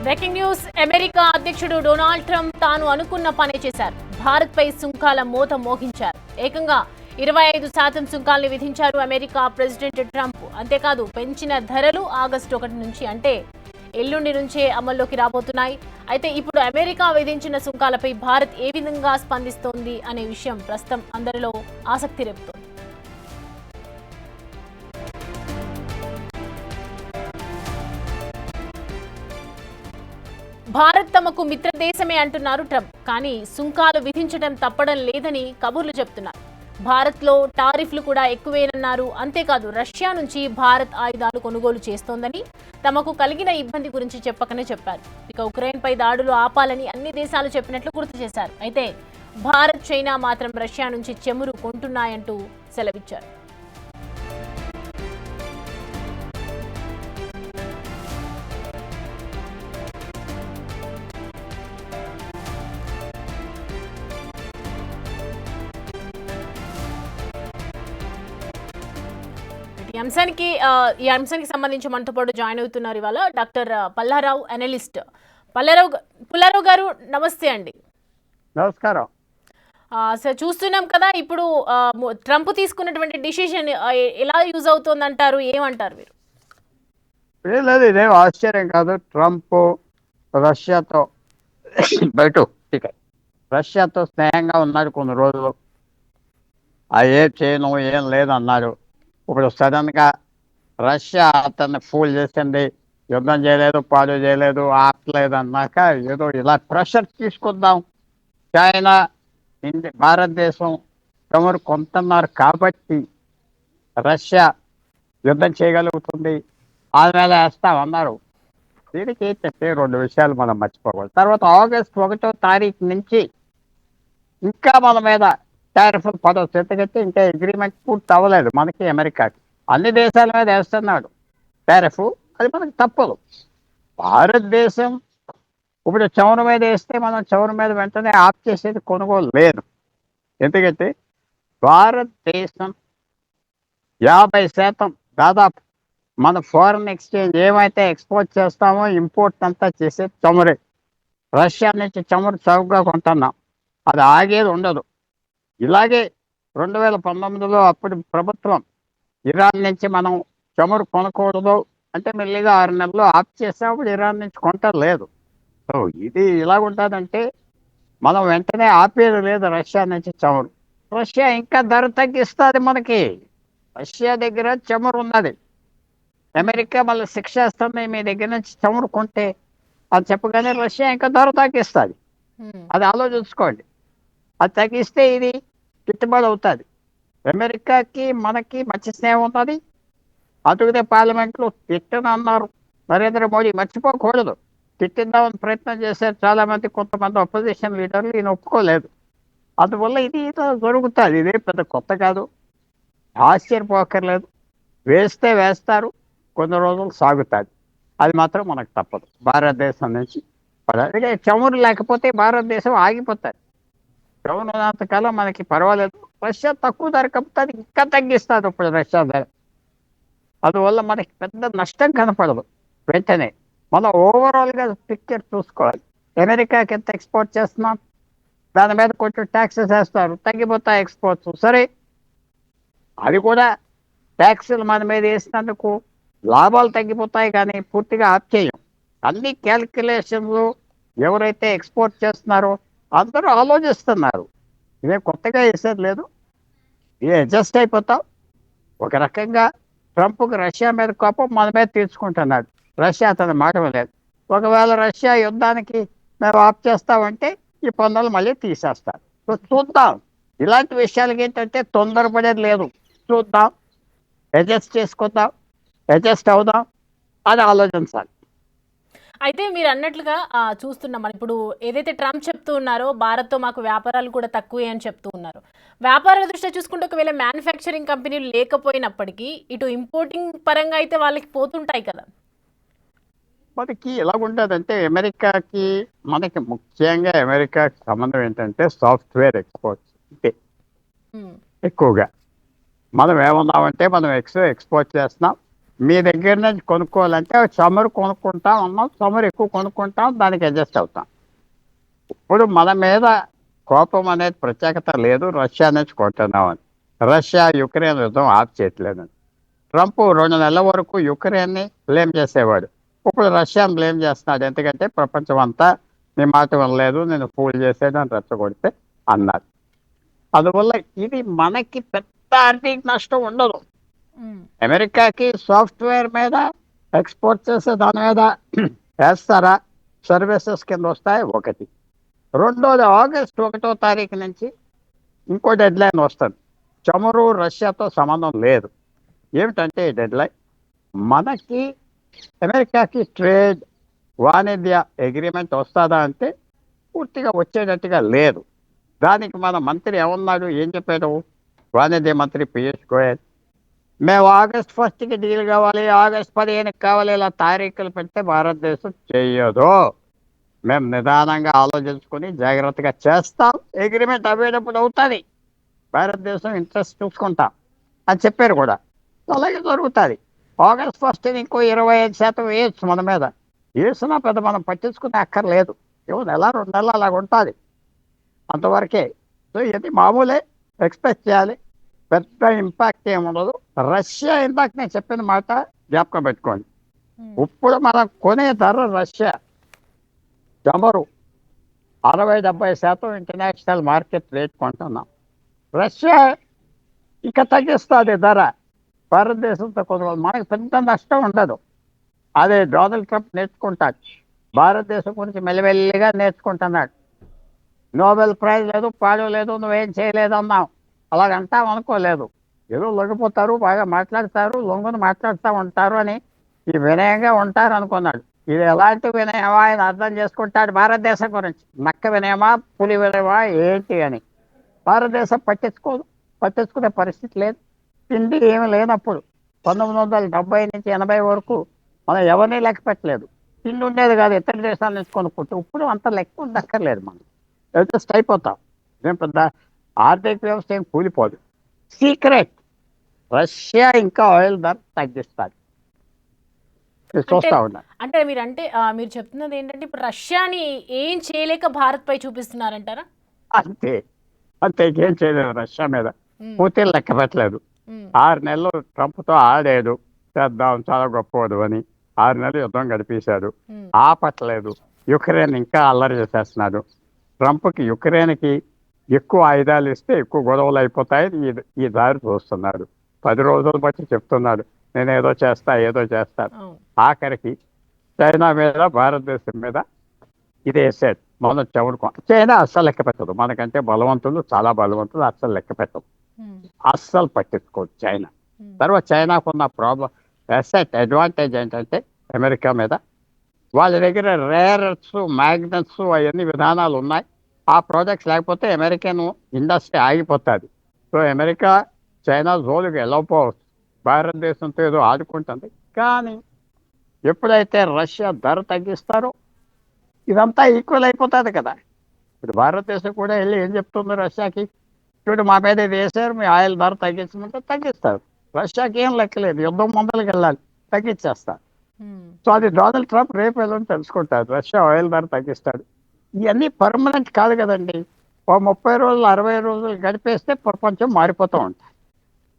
Breaking news. America అధ్యక్షుడు Donald Trump తాను అనుకున్న పనే చేశారు. భారత్ పై సుంకాల మోత మోగించారు. ఏకంగా 25% సుంకాల్ని విధించారు అమెరికా ప్రెసిడెంట్ ట్రంప్. అంతేకాదు పెంచిన ధరలు ఆగస్టు 1 నుంచి అంటే ఎల్లుండి నుంచే అమల్లోకి రాబోతున్నాయి. అయితే ఇప్పుడు అమెరికా విధించిన సుంకాలపై భారత్ ఏ విధంగా స్పందిస్తోంది అనే విషయం ప్రస్తుతం అందరిలో ఆసక్తి రేపుతోంది. భారత్ తమకు మిత్రదేశమే అంటున్నారు ట్రంప్. కానీ సుంకాలు విధించడం తప్పడం లేదని కబుర్లు చెప్తున్నారు. భారత్లో టారిఫ్లు కూడా ఎక్కువేనన్నారు. అంతేకాదు రష్యా నుంచి భారత్ ఆయుధాలు కొనుగోలు చేస్తోందని, తమకు కలిగిన ఇబ్బంది గురించి చెప్పకనే చెప్పారు. ఇక ఉక్రెయిన్పై దాడులు ఆపాలని అన్ని దేశాలు చెప్పినట్లు గుర్తు చేశారు. అయితే భారత్, చైనా మాత్రం రష్యా నుంచి చెమురు కొంటున్నాయంటూ సెలవిచ్చారు. ఈ అంశానికి సంబంధించి మనతో పాటు జాయిన్ అవుతున్నారు ఇవాళ డాక్టర్ పల్లారావు, అనలిస్ట్. పుల్లారావు గారు నమస్తే అండి. నమస్కారం సార్, చూస్తున్నాం కదా ఇప్పుడు ట్రంప్ తీసుకున్నటువంటి డిసిషన్ ఎలా యూజ్ అవుతుంది అంటారు, ఏమంటారు మీరు? ఏం లేదు, ఇదేం ఆశ్చర్యం కాదు. ట్రంప్ రష్యాతో రష్యాతో స్నేహంగా ఉన్నారు కొన్ని రోజులు. ఏం చేయను ఏం లేదన్నారు. ఇప్పుడు సడన్గా రష్యా అతన్ని ఫూల్ చేసింది, యుద్ధం చేయలేదు, పాడు చేయలేదు, ఆపలేదు అన్నాక ఏదో ఇలా ప్రెషర్ తీసుకుందాం, చైనా భారతదేశం చమురు కొంటున్నారు కాబట్టి రష్యా యుద్ధం చేయగలుగుతుంది, ఆమె మీద వేస్తామన్నారు. దీనికి ఏంటంటే రెండు విషయాలు మనం మర్చిపోకూడదు. తర్వాత ఆగస్టు 1వ తారీఖు నుంచి ఇంకా మన మీద టారిఫ్లు పడవచ్చు. ఎందుకంటే ఇంకా అగ్రిమెంట్ పూర్తి అవ్వలేదు మనకి అమెరికాకి. అన్ని దేశాల మీద వేస్తున్నాడు టారిఫ్, అది మనకి తప్పదు. భారతదేశం ఇప్పుడు చమురు మీద వేస్తే మనం చమురు మీద వెంటనే ఆఫ్ చేసేది కొనుగోలు లేదు. ఎందుకంటే భారతదేశం 50% దాదాపు మన ఫారెన్ ఎక్స్చేంజ్ ఏమైతే ఎక్స్పోర్ట్ చేస్తామో ఇంపోర్ట్ అంతా చేసే చమురే. రష్యా నుంచి చమురు చౌకగా కొంటున్నాం, అది ఆగేది ఉండదు. ఇలాగే 2019లో అప్పుడు ప్రభుత్వం ఇరాన్ నుంచి మనం చమురు కొనకూడదు అంటే మెల్లిగా 6 నెలలు ఆఫ్ చేసినప్పుడు ఇరాన్ నుంచి కొంటలేదు. సో ఇది ఇలాగుంటుందంటే మనం వెంటనే ఆపేది లేదు రష్యా నుంచి చమురు. రష్యా ఇంకా ధర తగ్గిస్తుంది మనకి. రష్యా దగ్గర చమురు ఉన్నది, అమెరికా మళ్ళీ శిక్ష వేస్తుంది మీ దగ్గర నుంచి చమురు కొంటే అది చెప్పగానే రష్యా ఇంకా ధర తగ్గిస్తుంది. అది ఆలోచించుకోండి. అది తగ్గిస్తే ఇది గిట్టుబాటు అవుతుంది. అమెరికాకి మనకి మంచి స్నేహం ఉన్నది. అందుకనే పార్లమెంట్లో తిట్టనన్నారు నరేంద్ర మోడీ, మర్చిపోకూడదు. తిట్టిద్దామని ప్రయత్నం చేశారు చాలామంది, కొంతమంది అపోజిషన్ లీడర్లు, ఈయన ఒప్పుకోలేదు. అందువల్ల ఇది జరుగుతుంది. ఇదే పెద్ద కొత్త కాదు, ఆశ్చర్యపోకర్లేదు. వేస్తే వేస్తారు, కొన్ని రోజులు సాగుతుంది. అది మాత్రం మనకు తప్పదు భారతదేశం నుంచి. చమురు లేకపోతే భారతదేశం ఆగిపోతుంది. చమురు ఉన్నంతకాలం మనకి పర్వాలేదు. రష్యా తక్కువ ధర కప్పుతుంది, ఇంకా తగ్గిస్తుంది ఇప్పుడు రష్యా ధర. అందువల్ల మనకి పెద్ద నష్టం కనపడదు. వెంటనే మనం ఓవరాల్గా పిక్చర్ చూసుకోవాలి. అమెరికాకి ఎంత ఎక్స్పోర్ట్ చేస్తున్నాం, దాని మీద కొంచెం ట్యాక్సెస్ వేస్తారు, తగ్గిపోతాయి ఎక్స్పోర్ట్స్. సరే, అది కూడా ట్యాక్సులు మన మీద వేసినందుకు లాభాలు తగ్గిపోతాయి, కానీ పూర్తిగా ఆఫ్ చేయం. అన్ని క్యాలిక్యులేషన్లు ఎవరైతే ఎక్స్పోర్ట్ చేస్తున్నారో అందరూ ఆలోచిస్తున్నారు. ఇదే కొత్తగా వేసేది లేదు, ఇది అడ్జస్ట్ అయిపోతాం. ఒక రకంగా ట్రంప్కి రష్యా మీద కోపం మన మీద తీర్చుకుంటున్నాడు. రష్యా అతని మాట లేదు. ఒకవేళ రష్యా యుద్ధానికి మేము ఆఫ్ చేస్తామంటే ఈ పన్నులు మళ్ళీ తీసేస్తారు. సో చూద్దాం. ఇలాంటి విషయాలకి ఏంటంటే తొందరపడేది లేదు. చూద్దాం, అడ్జస్ట్ చేసుకుందాం, అడ్జస్ట్ అవుదాం, అది ఆలోచించాలి. అయితే మీరు అన్నట్లుగా చూస్తున్నాం మనం ఇప్పుడు ఏదైతే ట్రంప్ చెప్తూ ఉన్నారో భారత్తో మాకు వ్యాపారాలు కూడా తక్కువే అని చెప్తూ ఉన్నారు. వ్యాపారాల దృష్ట్యా చూసుకుంటే ఒకవేళ మ్యానుఫ్యాక్చరింగ్ కంపెనీలు లేకపోయినప్పటికీ ఇటు ఇంపోర్టింగ్ పరంగా అయితే వాళ్ళకి పోతుంటాయి కదా. మనకి ఎలాగుంటుందంటే అమెరికాకి మనకి ముఖ్యంగా అమెరికాకి సంబంధం ఏంటంటే సాఫ్ట్వేర్ ఎక్స్పోర్ట్స్ అంటే ఎక్కువగా. మనం ఏమన్నామంటే మనం ఎక్స్పోర్ట్ చేస్తున్నాం, మీ దగ్గర నుంచి కొనుక్కోవాలంటే చమురు కొనుక్కుంటాం ఉన్నాం, చమురు ఎక్కువ కొనుక్కుంటాం, దానికి అడ్జస్ట్ అవుతాం. ఇప్పుడు మన మీద కోపం అనేది ప్రత్యేకత లేదు, రష్యా నుంచి కొంటున్నామని. రష్యా యుక్రెయిన్ యుద్ధం ఆఫ్ చేయట్లేదని. ట్రంప్ 2 నెలల వరకు యుక్రెయిన్ని బ్లేమ్ చేసేవాడు. ఇప్పుడు రష్యాని బ్లేమ్ చేస్తున్నాడు. ఎందుకంటే ప్రపంచం అంతా నీ మాట వినలేదు, నేను ఫూల్ చేసేది అని రెచ్చగొడితే అన్నారు. అందువల్ల ఇది మనకి పెద్ద ఆర్థిక నష్టం ఉండదు. అమెరికాకి సాఫ్ట్వేర్ మీద ఎక్స్పోర్ట్ చేసే దాని మీద వేస్తారా, సర్వీసెస్ కింద వస్తాయి ఒకటి. రెండోది ఆగస్టు 1వ తారీఖు నుంచి ఇంకో డెడ్ లైన్ వస్తుంది. చమురు రష్యాతో సంబంధం లేదు. ఏమిటంటే డెడ్ లైన్, మనకి అమెరికాకి ట్రేడ్ వాణిజ్య అగ్రిమెంట్ వస్తుందా అంటే పూర్తిగా వచ్చేటట్టుగా లేదు. దానికి మన మంత్రి ఏమన్నాడు, ఏం చెప్పాడు, వాణిజ్య మంత్రి పీయూష్ గోయల్, మేము ఆగస్ట్ 1కి డీల్ కావాలి, ఆగస్ట్ 15కి కావాలి, ఇలా తారీఖులు పెడితే భారతదేశం చేయదు. మేము నిదానంగా ఆలోచించుకొని జాగ్రత్తగా చేస్తాం, అగ్రిమెంట్ అవేటప్పుడు అవుతుంది, భారతదేశం ఇంట్రెస్ట్ చూసుకుంటాం అని చెప్పారు కూడా. అలాగే జరుగుతుంది. ఆగస్ట్ 1 ఇంకో 25% వేయచ్చు మన మీద. వేసినా పెద్ద మనం పట్టించుకునే అక్కర్లేదు. ఏమో నెల 2 నెలలు అలాగ ఉంటుంది, అంతవరకే. సో ఇది మామూలే, ఎక్స్పెక్ట్ చేయాలి. పెద్ద ఇంపాక్ట్ ఏముండదు. రష్యా ఇందాక నేను చెప్పిన మాట జ్ఞాపకం పెట్టుకోండి. ఇప్పుడు మనం కొనే ధర రష్యా చమురు 60-70% ఇంటర్నేషనల్ మార్కెట్ రేట్ కొంటున్నాం. రష్యా ఇక తగ్గిస్తుంది ధర, భారతదేశంతో కొనుగోలు, మనకు పెద్ద నష్టం ఉండదు. అదే డొనాల్డ్ ట్రంప్ నేర్చుకుంటాడు, భారతదేశం గురించి మెల్లిమెల్లిగా నేర్చుకుంటున్నాడు. నోబెల్ ప్రైజ్ లేదు, పాడు లేదు, నువ్వేం చేయలేదు అన్నాం, అలాగంటాం అనుకోలేదు. ఏదో లొంగిపోతారు, బాగా మాట్లాడతారు, లొంగుని మాట్లాడుతూ ఉంటారు అని ఈ వినయంగా ఉంటారు అనుకున్నాడు. ఇది ఎలాంటి వినయమా ఆయన అర్థం చేసుకుంటాడు భారతదేశం గురించి. నక్క వినయమా, పులి వినయమా ఏంటి అని. భారతదేశం పట్టించుకునే పరిస్థితి లేదు. తిండి ఏమి లేనప్పుడు 1970 నుంచి 80 వరకు మనం ఎవరిని లెక్క పెట్టలేదు. తిండి ఉండేది కాదు, ఇతర దేశాల నుంచి కొనుక్కుంటూ. ఇప్పుడు అంత లెక్క ఉండక్కర్లేదు, మనం అడ్జస్ట్ అయిపోతాం. ఏం పెద్ద ఆర్థిక వ్యవస్థ ఏం కూలిపోదు. సీక్రెట్, రష్యా ఇంకా ఆయిల్ ధర తగ్గిస్తారు, చూస్తా ఉన్నారు. అంటే మీరు చెప్తున్నది ఏంటంటే ఇప్పుడు రష్యాని ఏం చేయలేక భారత్ పై చూపిస్తున్నారంటారా? అంతే అంతే, ఏం చేయలేదు రష్యా మీద. పుతిన్ లెక్క పెట్టలేదు. 6 నెలలు ట్రంప్తో ఆడాడు, చేద్దాం చాలా గొప్పవాడు అని. 6 నెలలు యుద్ధం గడిపేశాడు, ఆపట్లేదు. యుక్రెయిన్ ఇంకా అల్లరి చేసేస్తున్నాడు. ట్రంప్కి యుక్రెయిన్కి ఎక్కువ ఆయుధాలు ఇస్తే ఎక్కువ గొడవలు అయిపోతాయి, ఈ దారి చూస్తున్నాడు. 10 రోజులు బట్టి చెప్తున్నాడు, నేను ఏదో చేస్తాను. ఆఖరికి చైనా మీద, భారతదేశం మీద ఇది వేసాడు. మనం చముడుకో, చైనా అస్సలు లెక్క పెట్టదు. మనకంటే బలవంతులు, చాలా బలవంతులు, అస్సలు లెక్క పెట్టదు, అస్సలు పట్టించుకోదు చైనా. తర్వాత చైనాకున్న అడ్వాంటేజ్ ఏంటంటే అమెరికా మీద వాళ్ళ దగ్గర రేరర్స్, మ్యాగ్నెట్స్, అవన్నీ విధానాలు ఉన్నాయి. ఆ ప్రాజెక్ట్స్ లేకపోతే అమెరికన్ ఇండస్ట్రీ ఆగిపోతుంది. సో అమెరికా చైనా జోలికి వెళ్ళకపోవచ్చు, భారతదేశంతో ఏదో ఆడుకుంటుంది. కానీ ఎప్పుడైతే రష్యా ధర తగ్గిస్తారో ఇదంతా ఈక్వల్ అయిపోతుంది కదా. ఇప్పుడు భారతదేశం కూడా వెళ్ళి ఏం చెప్తుంది రష్యాకి, చూడు మా మీద ఇది వేసారు, మీ ఆయిల్ ధర తగ్గించమంటే తగ్గిస్తారు. రష్యాకి ఏం లెక్కలేదు, యుద్ధం ముందరికి వెళ్ళాలి, తగ్గించేస్తారు. సో అది డొనాల్డ్ ట్రంప్ రేపు వెళ్ళని తెలుసుకుంటాడు, రష్యా ఆయిల్ ధర తగ్గిస్తాడు. ఇవన్నీ పర్మనెంట్ కాదు కదండి. 30 రోజులు 60 రోజులు గడిపేస్తే ప్రపంచం మారిపోతూ ఉంటాయి,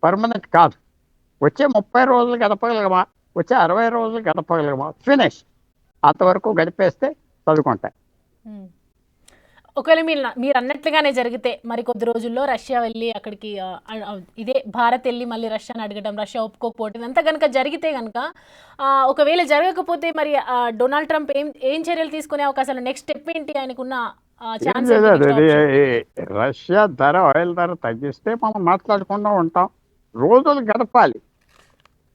పర్మనెంట్ కాదు. వచ్చే 30 రోజులు గడపగలగమా, వచ్చే 60 రోజులు గడపగలగమా, ఫినిష్. అంతవరకు గడిపేస్తే చదువుకుంటాయి. ఒకవేళ మీరు అన్నట్లుగానే జరిగితే మరి కొద్ది రోజుల్లో రష్యా వెళ్ళి అక్కడికి ఇదే భారత్ వెళ్ళి మళ్ళీ రష్యాని అడగడం, రష్యా ఒప్పుకోకపోవడం, ఇదంతా కనుక జరిగితే కనుక, ఒకవేళ జరగకపోతే మరి డొనాల్డ్ ట్రంప్ ఏం చర్యలు తీసుకునే అవకాశాలు, నెక్స్ట్ స్టెప్ ఏంటి, ఆయనకున్న ఛాన్స్? రష్యా ధర, ఆయిల్ ధర తగ్గిస్తే మనం మాట్లాడకుండా ఉంటాం. రోజులు గడపాలి,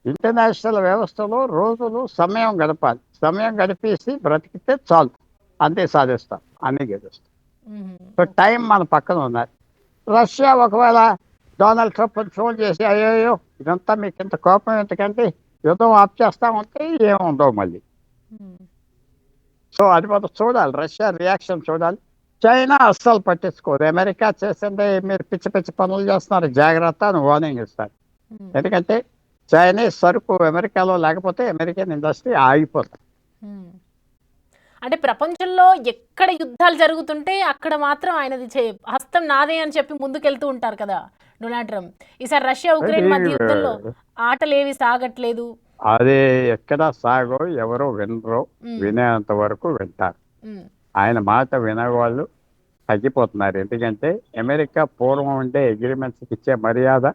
ఇంటర్నేషనల్ వ్యవస్థలో రోజులు సమయం గడపాలి. సమయం గడిపేసి బ్రతికితే చాలు, అంతే సాధిస్తాం, అన్నీ గెలుస్తాం. సో టైం మన పక్కన ఉన్నారు. రష్యా ఒకవేళ డొనాల్డ్ ట్రంప్ ఫోన్ చేసి, అయ్యో ఇదంతా మీకు ఇంత కోపం ఎందుకంటే యుద్ధం ఆఫ్ చేస్తామంటే ఏముందో మళ్ళీ. సో అది మనం చూడాలి, రష్యా రియాక్షన్ చూడాలి. చైనా అస్సలు పట్టించుకోదు. అమెరికా చేసిందే, మీరు పిచ్చి పిచ్చి పనులు చేస్తున్నారు, జాగ్రత్త అని వార్నింగ్ ఇస్తారు. ఎందుకంటే చైనీస్ సరుకు అమెరికాలో లేకపోతే అమెరికన్ ఇండస్ట్రీ ఆగిపోతుంది. ఉమ్. అంటే ప్రపంచంలో ఎక్కడ యుద్ధాలు జరుగుతుంటే అక్కడ మాత్రం ఆయనది హస్తం నాదే అని చెప్పి ముందుకెళ్తూ ఉంటారు కదా డొనాల్డ్ ట్రంప్. ఈసారి రష్యా ఉక్రెయిన్ మధ్య యుద్ధంలో ఆటలేవి సాగట్లేదు. అది ఎక్కడ సాగో ఎవరో వినరో, ఉమ్, వినేంత వరకు వింటారు. ఉమ్, ఆయన మాట వినేవాళ్ళు తగ్గిపోతున్నారు. ఎందుకంటే అమెరికా పూర్వం ఉండే అగ్రిమెంట్స్కి ఇచ్చే మర్యాద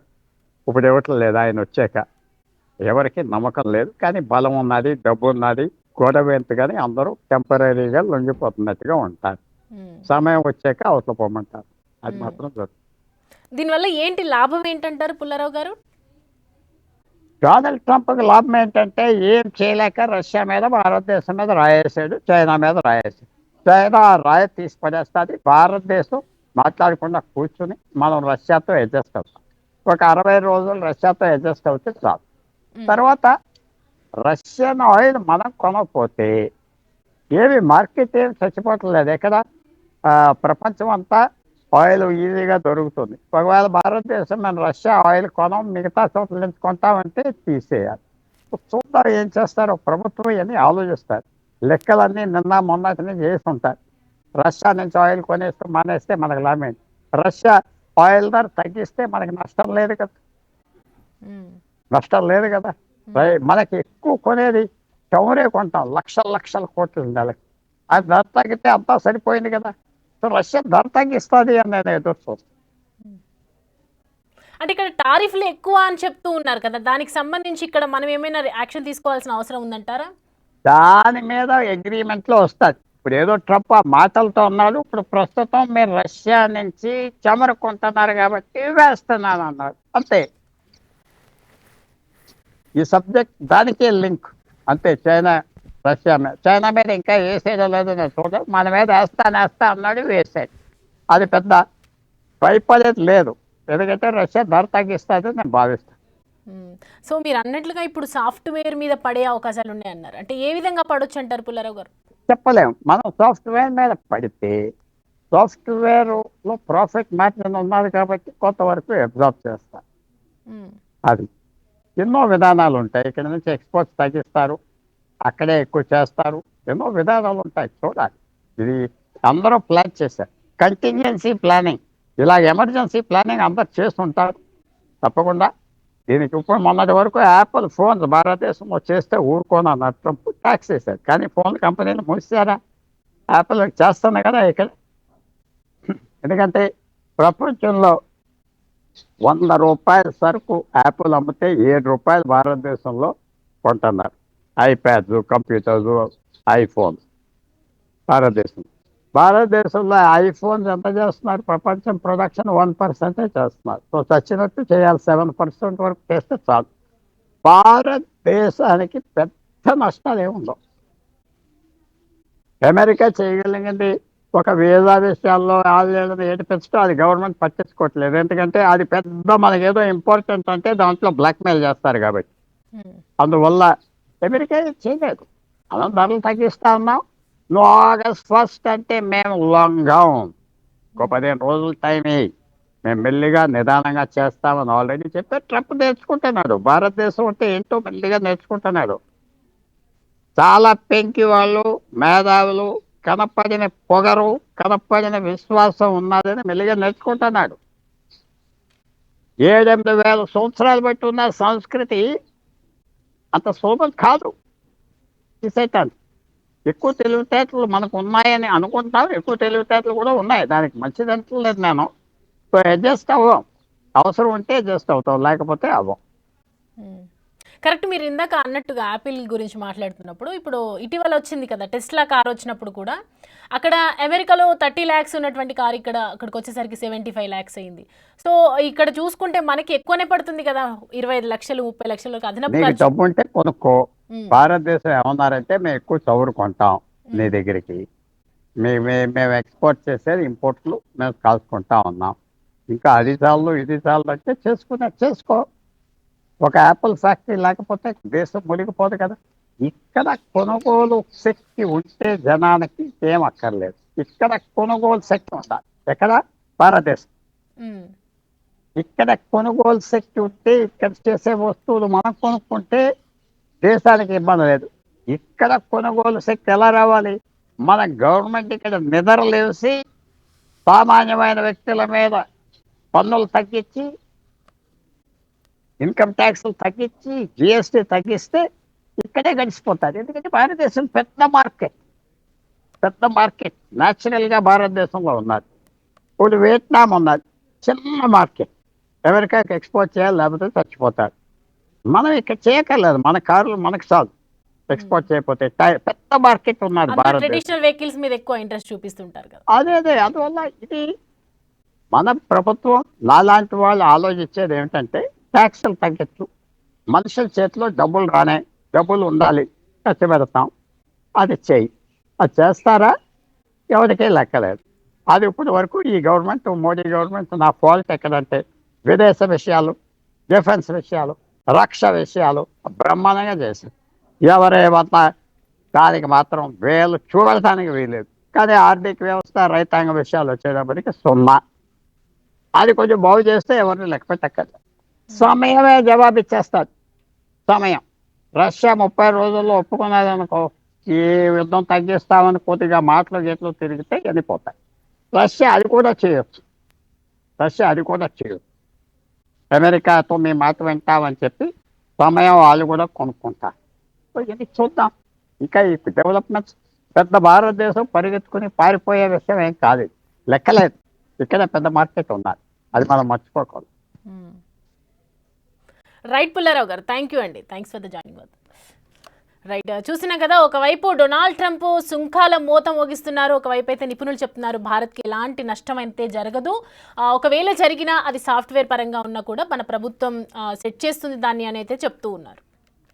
ఇప్పుడు ఇవ్వటం లేదు. ఆయన వచ్చాక ఎవరికి నమ్మకం లేదు. కానీ బలం ఉన్నది, డబ్బు ఉన్నది, గొడవ కానీ అందరూ టెంపరీగా లొంగిపోతున్నట్టుగా ఉంటారు. ఉమ్, సమయం వచ్చాక అవతల పోమంటారు. అది మాత్రం జరుగుతుంది. దీనివల్ల ఏంటి లాభం ఏంటంటారు పుల్లారావు గారు? డొనాల్డ్ ట్రంప్కి లాభం ఏంటంటే ఏం చేయలేక రష్యా మీద, భారతదేశం మీద రాయేసాడు, చైనా మీద రాయేసాడు. చైనా రాయి తీసి పడేస్తుంది. భారతదేశం మాట్లాడకుండా కూర్చుని మనం రష్యాతో అడ్జస్ట్ అవుతాం. ఒక 60 రోజులు రష్యాతో అడ్జస్ట్ అవుతే చాలు. తర్వాత రష్యన్ ఆయిల్ మనం కొనకపోతే ఏమి మార్కెట్ ఏమి చచ్చిపోవట్లేదు. ఎక్కడ ప్రపంచం అంతా ఆయిల్ ఈజీగా దొరుకుతుంది. ఒకవేళ భారతదేశం మనం రష్యా ఆయిల్ కొనం, మిగతా చోట్ల నుంచి కొంటామంటే తీసేయాలి. చూద్దాం ఏం చేస్తారో. ప్రభుత్వం ఇవన్నీ ఆలోచిస్తారు. లెక్కలన్నీ నిన్న మొన్నటిని చేసి ఉంటారు. రష్యా నుంచి ఆయిల్ కొనేస్తే మానేస్తే మనకు లాభం. రష్యా ఆయిల్ ధర తగ్గిస్తే మనకి నష్టం లేదు కదా. నష్టం లేదు కదా. మనకి ఎక్కువ కొనేది చమురే కొంటాం, లక్షల లక్షల కోట్లు నెలకి. అది ధర తగ్గితే అంతా సరిపోయింది కదా. సో రష్యా ధర తగ్గిస్తుంది అని నేను ఎదురు చూస్తాను. అంటే ఇక్కడ టారిఫ్లు ఎక్కువ అని చెప్తూ ఉన్నారు కదా, దానికి సంబంధించి ఇక్కడ మనం ఏమైనా యాక్షన్ తీసుకోవాల్సిన అవసరం ఉందంటారా? దాని మీద అగ్రిమెంట్లో వస్తుంది. ఇప్పుడు ఏదో ట్రంప్ ఆ మాటలతో ఉన్నాడు. ఇప్పుడు ప్రస్తుతం మీరు రష్యా నుంచి చమురు కొంటున్నారు కాబట్టి వేస్తున్నాను అన్నాడు. అంతే. ఈ సబ్జెక్ట్ దానికే లింక్. అంతే. చైనా మీద ఇంకా వేసేదో లేదో నేను చూడలేదు. మన మీద వేస్తా అన్నాడు, వేసాడు. అది పెద్ద భయపడేది లేదు. ఎందుకంటే రష్యా ధర తగ్గిస్తుంది నేను భావిస్తాను. సో మీరు అన్నట్లుగా ఇప్పుడు సాఫ్ట్వేర్ మీద పడే అవకాశాలు ఉన్నాయన్నారు. అంటే ఏ విధంగా పడొచ్చు అంటారు పుల్లారావు గారు? చెప్పలేము. మనం సాఫ్ట్వేర్ మీద పడితే సాఫ్ట్వేర్లో ప్రాఫిట్ మార్జిన్ ఉన్నది కాబట్టి కొంతవరకు అబ్జర్వ్ చేస్తారు. అది ఎన్నో విధానాలు ఉంటాయి. ఇక్కడ నుంచి ఎక్స్పోర్ట్స్ తగ్గిస్తారు, అక్కడే ఎక్కువ చేస్తారు. ఎన్నో విధానాలు ఉంటాయి. చూడాలి. ఇది అందరూ ప్లాన్ చేశారు. కంటింజెన్సీ ప్లానింగ్, ఇలా ఎమర్జెన్సీ ప్లానింగ్ అందరు చేస్తుంటారు తప్పకుండా. దీనికి ఇప్పుడు మొన్నటి వరకు యాపిల్ ఫోన్స్ భారతదేశంలో చేస్తే ఊరుకోనన్నారు. ట్రంప్ ట్యాక్స్ వేశారు. కానీ ఫోన్ కంపెనీలు మూసారా? యాపిల్ చేస్తున్నాయి కదా ఇక్కడ. ఎందుకంటే ప్రపంచంలో 100 రూపాయల సరుకు యాపిల్ అమ్మితే 7 రూపాయలు భారతదేశంలో కొంటున్నారు. ఐప్యాడ్స్, కంప్యూటర్స్, ఐఫోన్స్ భారతదేశంలో ఐఫోన్స్ ఎంత చేస్తున్నారు? ప్రపంచం ప్రొడక్షన్ 1% చేస్తున్నారు. సో చచ్చినట్టు చేయాలి. 7% వరకు చేస్తే చాలు. భారతదేశానికి పెద్ద నష్టాలు ఏముండవు. అమెరికా చేయగలిగింది ఒక వీసా విషయాల్లో వాళ్ళని ఏడిపించడం, అది గవర్నమెంట్ పట్టించుకోవట్లేదు. ఎందుకంటే అది పెద్ద మనకేదో ఇంపార్టెంట్ అంటే దాంట్లో బ్లాక్మెయిల్ చేస్తారు కాబట్టి. అందువల్ల అమెరికా చేయలేదు. మనం ధరలు తగ్గిస్తా ఉన్నాం. నువ్వు August 1 అంటే మేము లొంగం, ఒక 15 రోజులు టైం వేయి, మేము మెల్లిగా నిదానంగా చేస్తామని ఆల్రెడీ చెప్పి ట్రంప్ నేర్చుకుంటున్నాడు. భారతదేశం అంటే ఏంటో మెల్లిగా నేర్చుకుంటున్నాడు. చాలా పెంకి వాళ్ళు, మేధావులు, కనపడిన పొగరు, కనపడిన విశ్వాసం ఉన్నదని మెల్లిగా నేర్చుకుంటున్నాడు. 7-8 సంవత్సరాలు బట్టి ఉన్న సంస్కృతి అంత సులభం కాదు తీసేయటానికి. ఎక్కువ తెలివితేటలు మనకు ఉన్నాయని అనుకుంటాం. ఎక్కువ తెలివితేటలు కూడా ఉన్నాయి. దానికి మంచిది అంటలేదు నేను. సో అడ్జస్ట్ అవ్వం. అవసరం ఉంటే అడ్జస్ట్ అవుతాం, లేకపోతే అవ్వం. కరెక్ట్. మీరు ఇందాక అన్నట్టుగా యాపిల్ గురించి మాట్లాడుతున్నప్పుడు ఇప్పుడు ఇటీవల వచ్చింది కదా టెస్లా కార్ వచ్చినప్పుడు కూడా అక్కడ అమెరికాలో 30 lakhs ఉన్నటువంటి కార్ అక్కడికి వచ్చేసరికి 75 lakhs అయింది. సో ఇక్కడ చూసుకుంటే మనకి ఎక్కువనే పడుతుంది కదా, 25 లక్షలు 30 లక్షలకు అదనపు నీకు డబ్బు ఉంటే కొనుక్కో. భారతదేశం ఏమన్నారంటే మేము ఎక్కువ చౌరు కొంటాం నీ దగ్గరికి, మేము ఎక్స్పోర్ట్ చేసేది ఇంపోర్ట్లు మేము కాల్చుకుంటా ఉన్నాం. ఇంకా అది చాలు ఇది చాలు అంటే చేసుకో. ఒక యాపిల్ ఫ్యాక్టరీ లేకపోతే దేశం మునిగిపోదు కదా. ఇక్కడ కొనుగోలు శక్తి ఉంటే జనానికి ఏం అక్కర్లేదు. ఇక్కడ కొనుగోలు శక్తి ఉండాలి. ఎక్కడ? భారతదేశం. ఇక్కడ కొనుగోలు శక్తి ఉంటే ఇక్కడ చేసే వస్తువులు మనం కొనుక్కుంటే దేశానికి ఇబ్బంది లేదు. ఇక్కడ కొనుగోలు శక్తి ఎలా రావాలి? మన గవర్నమెంట్ ఇక్కడ నిద్రలేసి సామాన్యమైన వ్యక్తుల మీద పన్నులు తగ్గించి, ఇన్కమ్ ట్యాక్స్లు తగ్గించి, జిఎస్టీ తగ్గిస్తే ఇక్కడే గడిచిపోతారు. ఎందుకంటే భారతదేశం పెద్ద మార్కెట్ న్యాచురల్గా భారతదేశంలో ఉన్నది. ఇప్పుడు వియత్నాం ఉన్నది, చిన్న మార్కెట్. అమెరికాకి ఎక్స్పోర్ట్ చేయాలి, లేకపోతే చచ్చిపోతారు. మనం ఇక్కడ చేయక్కర్లేదు, మన కార్లు మనకు చాలు ఎక్స్పోర్ట్ చేయకపోతే. పెద్ద మార్కెట్ ఉన్నది భారతదేశం. ట్రెడిషనల్ వెహికల్స్ మీద ఎక్కువ ఇంట్రెస్ట్ చూపిస్తుంటారు కదా. అదే అందువల్ల ఇది మన ప్రభుత్వం నాలాంటి వాళ్ళు ఆలోచించేది ఏమిటంటే ట్యాక్సులు తగ్గచ్చు, మనుషుల చేతిలో డబ్బులు డబ్బులు ఉండాలి, ఖర్చు పెడతాం, అది చేయి. అది చేస్తారా? ఎవరికీ లెక్కలేదు. అది ఇప్పటి వరకు ఈ గవర్నమెంట్, మోడీ గవర్నమెంట్ నా ఫాల్ట్ ఎక్కడంటే విదేశ విషయాలు, డిఫెన్స్ విషయాలు, రక్షణ విషయాలు బ్రహ్మాండంగా చేశారు. ఎవరేమన్నా దానికి మాత్రం వేలు చూడటానికి వీలేదు. కానీ ఆర్థిక వ్యవస్థ, రైతాంగ విషయాలు వచ్చేటప్పటికి 0. అది కొంచెం బాగు చేస్తే ఎవరిని లెక్క పెట్టక్కర్లేదు. సమయమే జవాబిచ్చేస్తారు. సమయం. రష్యా 30 రోజుల్లో ఒప్పుకున్నది అనుకో, ఈ యుద్ధం తగ్గిస్తామని కొద్దిగా మాటలు తిరిగితే వెళ్ళిపోతాయి. రష్యా అది కూడా చేయొచ్చు. అమెరికాతో మీ మాట వింటామని చెప్పి సమయం వాళ్ళు కూడా కొనుక్కుంటారు. ఇది చూద్దాం. ఇంకా ఈ డెవలప్మెంట్స్ పెద్ద భారతదేశం పరిగెత్తుకుని పారిపోయే విషయం ఏం కాదు, లెక్కలేదు. ఇక్కడ పెద్ద మార్కెట్ ఉన్నది, అది మనం మర్చిపోకూడదు. రైట్ పుల్లారావు గారు, థ్యాంక్ యూ అండి. Thanks for the joining. Right, చూసినా కదా, ఒకవైపు డొనాల్డ్ ట్రంప్ సుంకాల మోత మోగిస్తున్నారు, ఒకవైపు అయితే నిపుణులు చెప్తున్నారు భారత్కి ఎలాంటి నష్టం అయితే జరగదు, ఒకవేళ జరిగినా అది సాఫ్ట్వేర్ పరంగా ఉన్నా కూడా మన ప్రభుత్వం సెట్ చేస్తుంది దాన్ని అని అయితే చెప్తూ ఉన్నారు.